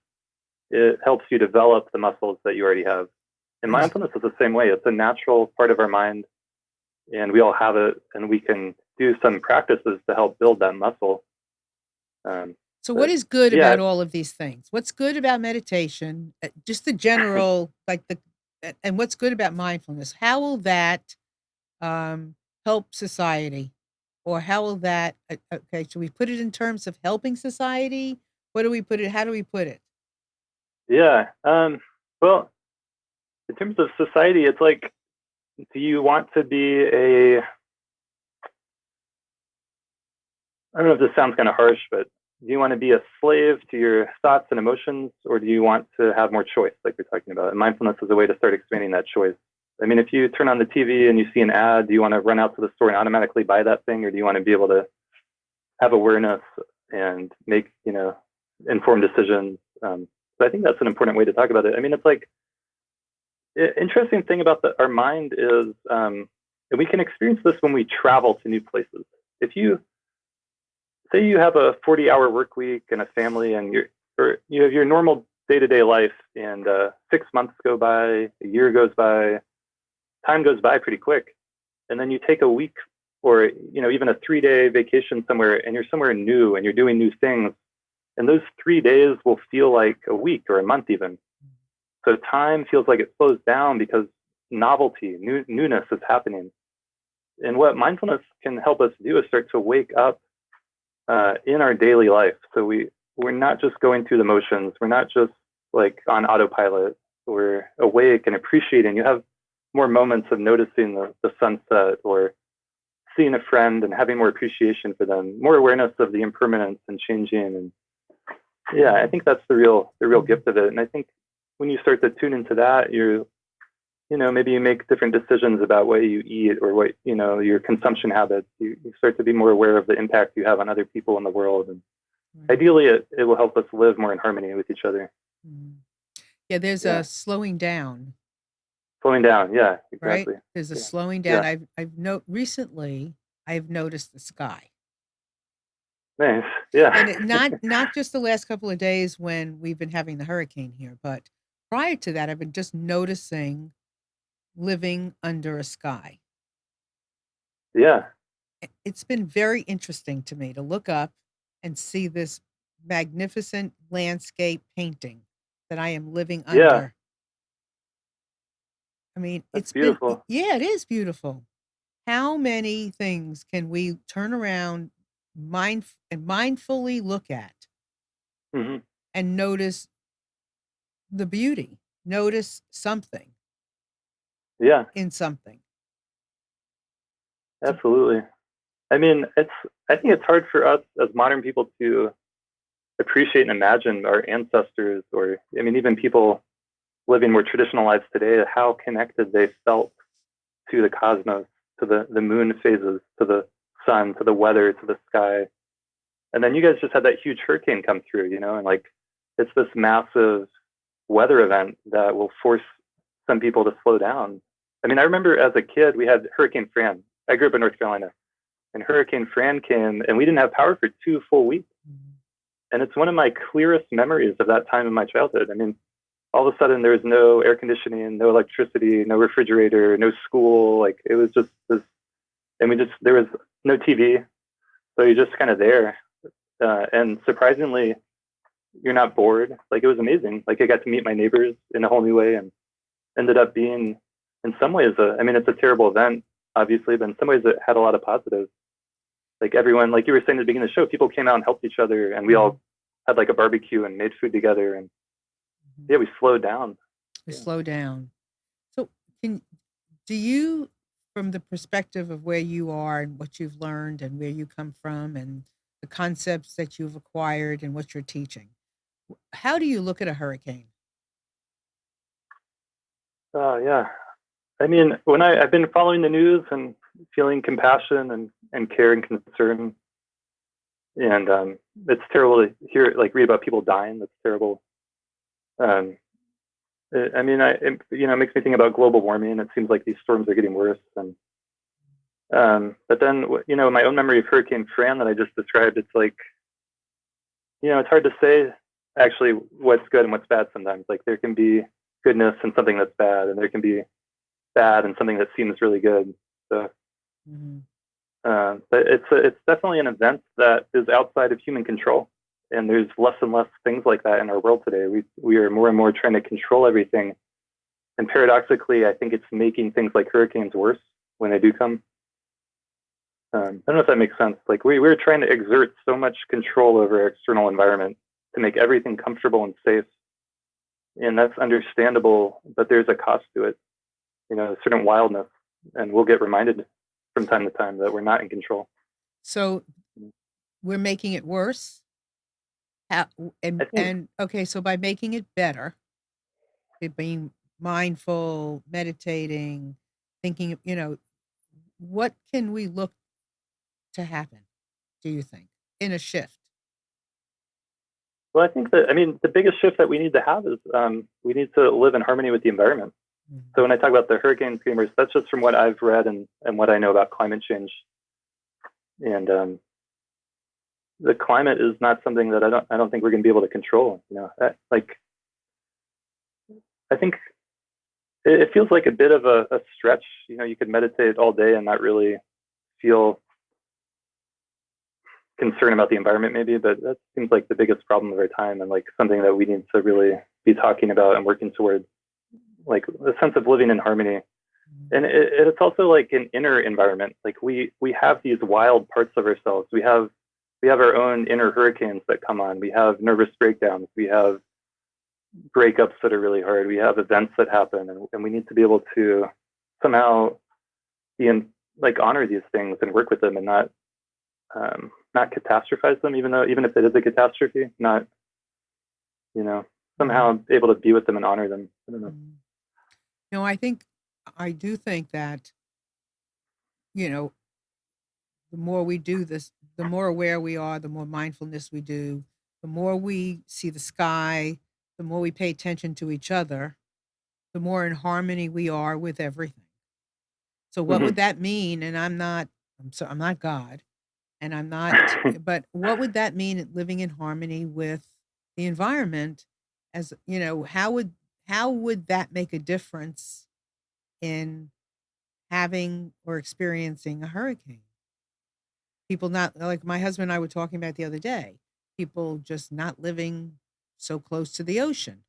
S3: It helps you develop the muscles that you already have. And mindfulness is the same way. It's a natural part of our mind, and we all have it, and we can do some practices to help build that muscle.
S1: So what is good about all of these things? What's good about meditation? Just the general, and what's good about mindfulness? How will that help society? Or how will that, okay, should we put it in terms of helping society? How do we put it?
S3: Yeah. Well, in terms of society, it's like, do you want to be I don't know if this sounds kind of harsh, but do you want to be a slave to your thoughts and emotions, or do you want to have more choice, like we're talking about? And mindfulness is a way to start expanding that choice. I mean, if you turn on the TV and you see an ad, do you want to run out to the store and automatically buy that thing, or do you want to be able to have awareness and make, informed decisions? So I think that's an important way to talk about it. I mean, it's like, interesting thing about our mind is, and we can experience this when we travel to new places. If you say you have a 40-hour work week and a family, and you have your normal day-to-day life, and 6 months go by, a year goes by, time goes by pretty quick, and then you take a week or even a 3-day vacation somewhere, and you're somewhere new and you're doing new things, and those 3 days will feel like a week or a month even. So time feels like it slows down because novelty, newness is happening. And what mindfulness can help us do is start to wake up in our daily life. So we're not just going through the motions. We're not just like on autopilot or awake and appreciating. You have more moments of noticing the sunset or seeing a friend and having more appreciation for them, more awareness of the impermanence and changing. And yeah, I think that's the real gift of it. And I think when you start to tune into that, maybe you make different decisions about what you eat or what, your consumption habits. You start to be more aware of the impact you have on other people in the world. And ideally, it will help us live more in harmony with each other.
S1: Yeah, there's a slowing down.
S3: Slowing down, yeah, exactly.
S1: Right? There's a slowing down. Recently I've noticed the sky.
S3: Nice, yeah.
S1: And not just the last couple of days when we've been having the hurricane here, but prior to that, I've been just noticing living under a sky.
S3: Yeah.
S1: It's been very interesting to me to look up and see this magnificent landscape painting that I am living under.
S3: Yeah.
S1: I mean,
S3: it's beautiful.
S1: It is beautiful. How many things can we turn around mindfully look at and notice the beauty, notice something in something?
S3: Absolutely. I mean, I think it's hard for us as modern people to appreciate and imagine our ancestors, or I mean, even people living more traditional lives today, how connected they felt to the cosmos, to the moon phases, to the sun, to the weather, to the sky. And then you guys just had that huge hurricane come through, and like it's this massive weather event that will force some people to slow down. I mean, I remember as a kid, we had Hurricane Fran. I grew up in North Carolina, and Hurricane Fran came, and we didn't have power for 2 full weeks. And it's one of my clearest memories of that time in my childhood. I mean, all of a sudden there was no air conditioning, no electricity, no refrigerator, no school. Like it was just this, and there was no TV. So you're just kind of there. And surprisingly, you're not bored. Like it was amazing. Like I got to meet my neighbors in a whole new way, and ended up being, in some ways, it's a terrible event, obviously, but in some ways it had a lot of positives. Like everyone, like you were saying at the beginning of the show, people came out and helped each other, and we all had like a barbecue and made food together, and we slowed down.
S1: Slowed down. So do you, from the perspective of where you are and what you've learned and where you come from and the concepts that you've acquired and what you're teaching, how do you look at a hurricane?
S3: Yeah. I mean, when I've been following the news and feeling compassion and care and concern, and it's terrible to read about people dying. That's terrible. It makes me think about global warming. It seems like these storms are getting worse. And but then, my own memory of Hurricane Fran that I just described, it's like, it's hard to say actually what's good and what's bad sometimes. Like there can be goodness in something that's bad, and there can be bad in something that seems really good. So, but it's definitely an event that is outside of human control. And there's less and less things like that in our world today. We are more and more trying to control everything. And paradoxically, I think it's making things like hurricanes worse when they do come. I don't know if that makes sense. Like we're trying to exert so much control over our external environment to make everything comfortable and safe. And that's understandable, but there's a cost to it, a certain wildness. And we'll get reminded from time to time that we're not in control.
S1: So we're making it worse? Okay, so by making it better, being mindful, meditating, thinking, what can we look to happen, do you think, in a shift?
S3: Well, I think that, the biggest shift that we need to have is we need to live in harmony with the environment. So when I talk about the hurricane screamers, that's just from what I've read and what I know about climate change. And the climate is not something that I don't think we're going to be able to control. I think it feels like a bit of a stretch. You could meditate all day and not really feel concern about the environment, maybe, but that seems like the biggest problem of our time, and like something that we need to really be talking about and working towards, like the sense of living in harmony. And it's also like an inner environment. Like we have these wild parts of ourselves. We have our own inner hurricanes that come on. We have nervous breakdowns. We have breakups that are really hard. We have events that happen, and we need to be able to somehow be in, like, honor these things and work with them, and not catastrophize them, even if it is a catastrophe, not, somehow able to be with them and honor them. I don't know.
S1: No, I do think that, the more we do this, the more aware we are, the more mindfulness we do, the more we see the sky, the more we pay attention to each other, the more in harmony we are with everything. So what would that mean? And I'm not God, and I'm not, but what would that mean, living in harmony with the environment? As how would that make a difference in having or experiencing a hurricane? People not, like my husband and I were talking about the other day, people just not living so close to the ocean.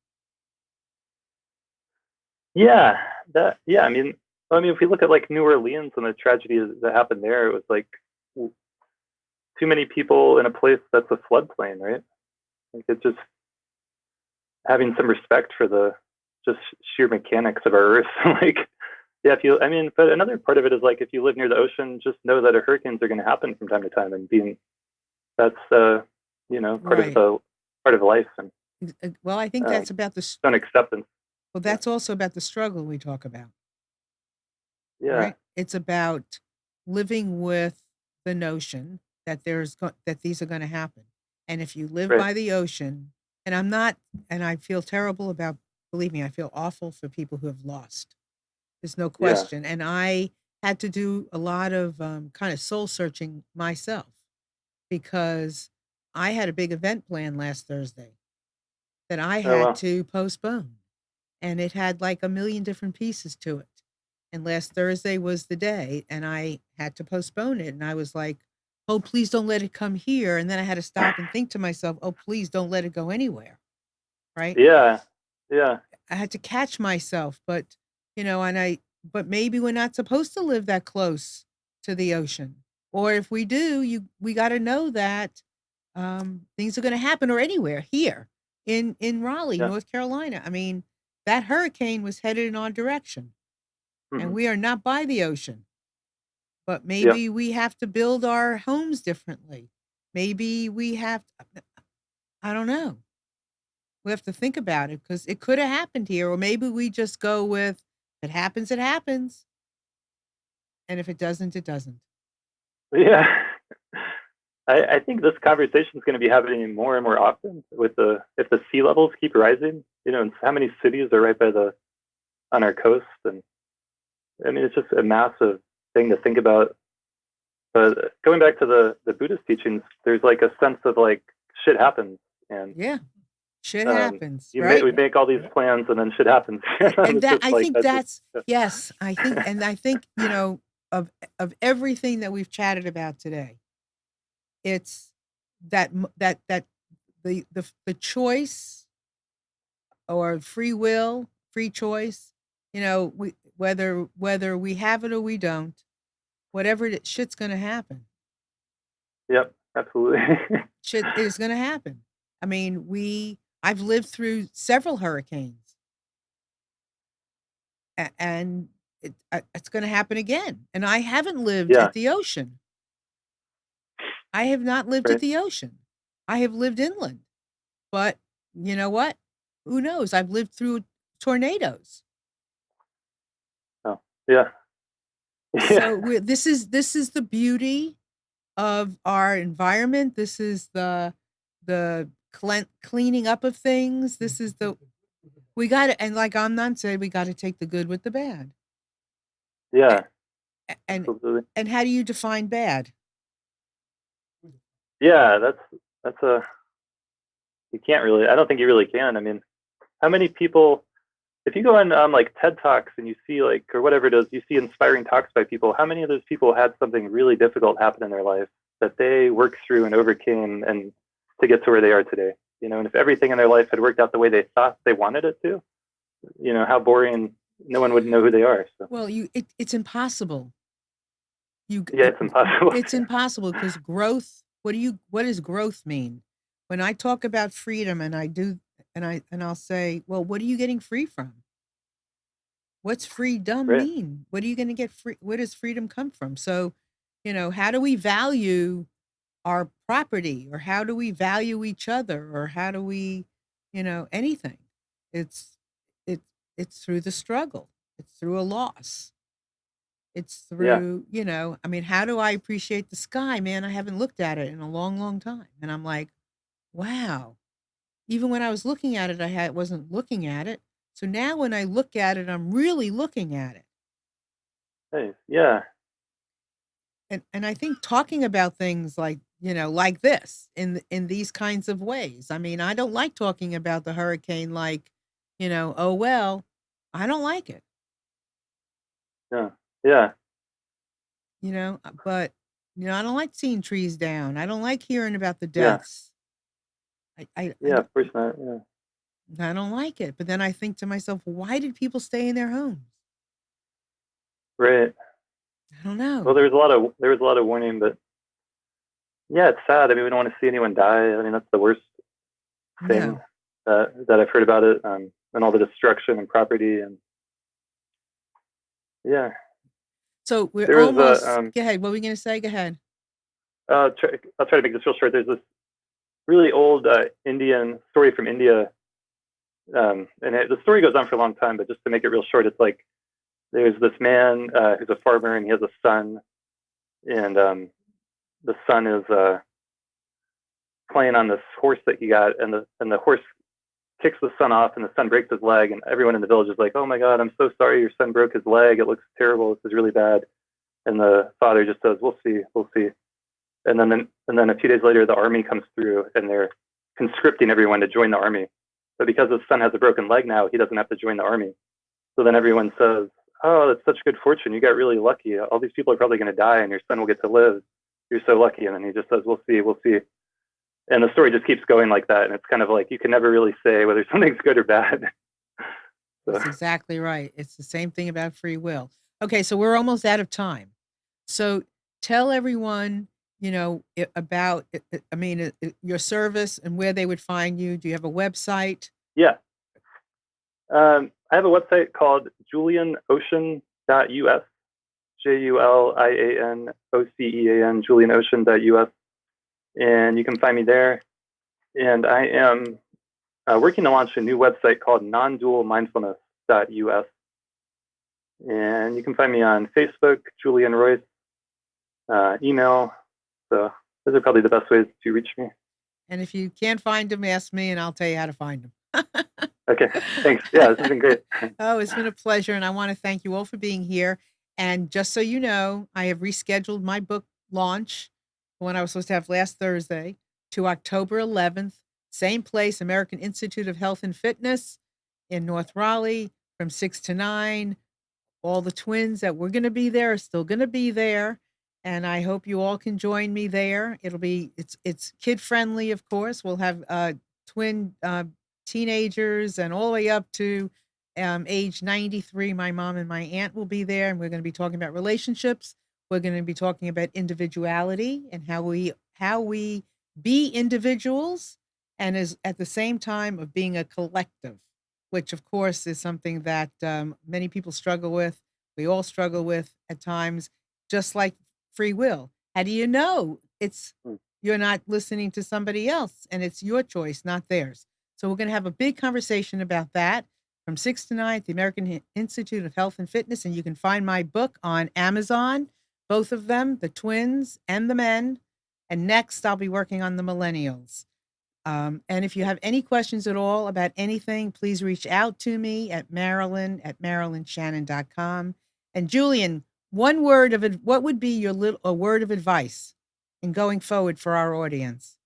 S3: Yeah, I mean, if we look at like New Orleans and the tragedy that happened there, it was like too many people in a place that's a floodplain, right? Like, it's just having some respect for the just sheer mechanics of our Earth. Like, yeah, but another part of it is, like, if you live near the ocean, just know that hurricanes are going to happen from time to time, and that's part of life. And
S1: well, I think that's about the
S3: an acceptance.
S1: Well, that's also about the struggle we talk about.
S3: Yeah,
S1: right? It's about living with the notion that that these are going to happen, and if you live by the ocean, and I feel terrible about. Believe me, I feel awful for people who have lost. There's no question. And I had to do a lot of kind of soul searching myself, because I had a big event planned last Thursday that I had to postpone. And it had like a million different pieces to it. And last Thursday was the day, and I had to postpone it. And I was like, oh, please don't let it come here. And then I had to stop and think to myself, oh, please don't let it go anywhere. Right?
S3: Yeah.
S1: I had to catch myself, but but maybe we're not supposed to live that close to the ocean. Or if we do, we got to know that things are going to happen, or anywhere here in Raleigh, North Carolina. I mean, that hurricane was headed in our direction, and we are not by the ocean. But maybe we have to build our homes differently. Maybe we have, I don't know. We have to think about it, because it could have happened here. Or maybe we just go with, if it happens, it happens. And if it doesn't, it doesn't.
S3: Yeah. I think this conversation is going to be happening more and more often if the sea levels keep rising, and how many cities are right on our coast. And I mean, it's just a massive thing to think about. But going back to the Buddhist teachings, there's like a sense of like shit happens. And
S1: shit happens.
S3: We make all these plans, and then shit happens.
S1: And I think of everything that we've chatted about today, it's that the choice, or free will, free choice. Whether we have it or we don't, whatever shit's going to happen.
S3: Yep, absolutely.
S1: Shit is going to happen. I mean, I've lived through several hurricanes, and it's going to happen again. And I haven't lived at the ocean. I have not lived at the ocean. I have lived inland. But you know what? Who knows? I've lived through tornadoes.
S3: Oh, yeah.
S1: So this is the beauty of our environment. This is the cleaning up of things. This is we got to, and like Amnon said, we got to take the good with the bad.
S3: Yeah.
S1: And how do you define bad?
S3: Yeah, that's you can't really. I don't think you really can. I mean, how many people? If you go on like TED Talks and you see like, or whatever it is, you see inspiring talks by people. How many of those people had something really difficult happen in their life that they worked through and overcame, and to get to where they are today? And if everything in their life had worked out the way they thought they wanted it to, how boring. No one would know who they are. So.
S1: Well, it's impossible.
S3: It's impossible.
S1: It's impossible, because growth. What does growth mean? When I talk about freedom, and I do, and I'll say, well, what are you getting free from? What's freedom
S3: Right.
S1: mean? What are you going to get free? Where does freedom come from? So, how do we value our property, or how do we value each other, or how do we, anything? It's it it's through the struggle. It's through a loss. It's
S3: Yeah.
S1: through, I mean, how do I appreciate the sky, man? I haven't looked at it in a long, long time. And I'm like, wow. Even when I was looking at it, wasn't looking at it. So now when I look at it, I'm really looking at it.
S3: Nice. Yeah.
S1: And I think talking about things like, like this in these kinds of ways. I mean, I don't like talking about the hurricane like, oh well, I don't like it.
S3: Yeah. Yeah.
S1: But I don't like seeing trees down. I don't like hearing about the
S3: Yeah.
S1: deaths. I
S3: Yeah. Of course not. Yeah.
S1: I don't like it. But then I think to myself, why did people stay in their homes?
S3: Right.
S1: I don't
S3: Well,
S1: know.
S3: there was a lot of warning, but yeah, it's sad. I mean, we don't want to see anyone die. I mean, that's the worst thing
S1: No.
S3: that I've heard about it, and all the destruction and property, and yeah.
S1: So we're
S3: There was
S1: almost.
S3: a
S1: Go ahead. What were we going to say? Go ahead.
S3: I'll try to make this real short. There's this really old Indian story from India, and the story goes on for a long time, but just to make it real short, it's like there's this man who's a farmer, and he has a son, and the son is playing on this horse that he got, and the horse kicks the son off, and the son breaks his leg, and everyone in the village is like, "Oh my God, I'm so sorry, your son broke his leg. It looks terrible. This is really bad." And the father just says, "We'll see, we'll see." And then a few days later, the army comes through, and they're conscripting everyone to join the army. But because his son has a broken leg now, he doesn't have to join the army. So then everyone says, "Oh, that's such good fortune. You got really lucky. All these people are probably going to die, and your son will get to live. You're so lucky." And then he just says, "We'll see, we'll see." And the story just keeps going like that. And it's kind of like you can never really say whether something's good or bad.
S1: That's exactly right. It's the same thing about free will. Okay, so we're almost out of time. So tell everyone, about, your service and where they would find you. Do you have a website?
S3: Yeah. I have a website called julianocean.us, JulianOcean, julianocean.us. And you can find me there. And I am working to launch a new website called nondualmindfulness.us. And you can find me on Facebook, Julian Royce, email. So those are probably the best ways to reach me.
S1: And if you can't find them, ask me and I'll tell you how to find them.
S3: Okay, thanks. Yeah, this has been great.
S1: Oh, it's been a pleasure. And I want to thank you all for being here. And just so you know, I have rescheduled my book launch, the one I was supposed to have last Thursday, to October 11th. Same place, American Institute of Health and Fitness in North Raleigh, from 6 to 9. All the twins that were going to be there are still going to be there. And I hope you all can join me there. It's kid friendly, of course. We'll have twin teenagers and all the way up to age 93. My mom and my aunt will be there, and we're going to be talking about relationships. We're going to be talking about individuality and how we be individuals, and is at the same time of being a collective, which of course is something that many people struggle with. We all struggle with at times, just like free will. How do you know you're not listening to somebody else and it's your choice, not theirs? So we're going to have a big conversation about that from 6 to 9 at the American Institute of Health and Fitness. And you can find my book on Amazon, both of them, the twins and the men. And next, I'll be working on the millennials. And if you have any questions at all about anything, please reach out to me at marilyn@marilynshannon.com. And Julian, what would be a word of advice in going forward for our audience?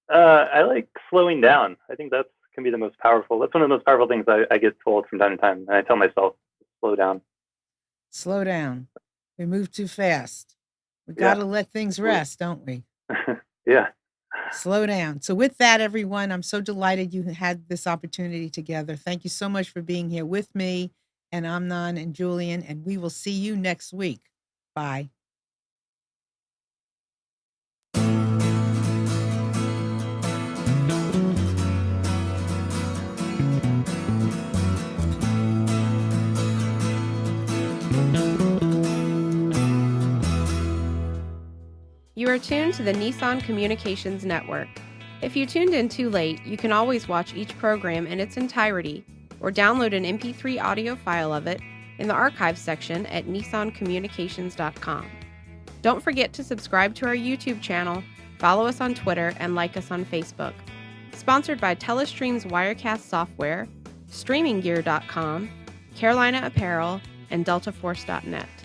S3: I like slowing down. I think that can be the most powerful. That's one of the most powerful things I get told from time to time. And I tell myself, slow down.
S1: Slow down. We move too fast. We got to let things rest, don't we?
S3: Yeah.
S1: Slow down. So with that, everyone, I'm so delighted you had this opportunity together. Thank you so much for being here with me and Amnon and Julian, and we will see you next week. Bye.
S4: You are tuned to the Nissan Communications Network. If you tuned in too late, you can always watch each program in its entirety or download an MP3 audio file of it in the archives section at nissancommunications.com. Don't forget to subscribe to our YouTube channel, follow us on Twitter, and like us on Facebook. Sponsored by Telestream's Wirecast software, StreamingGear.com, Carolina Apparel, and DeltaForce.net.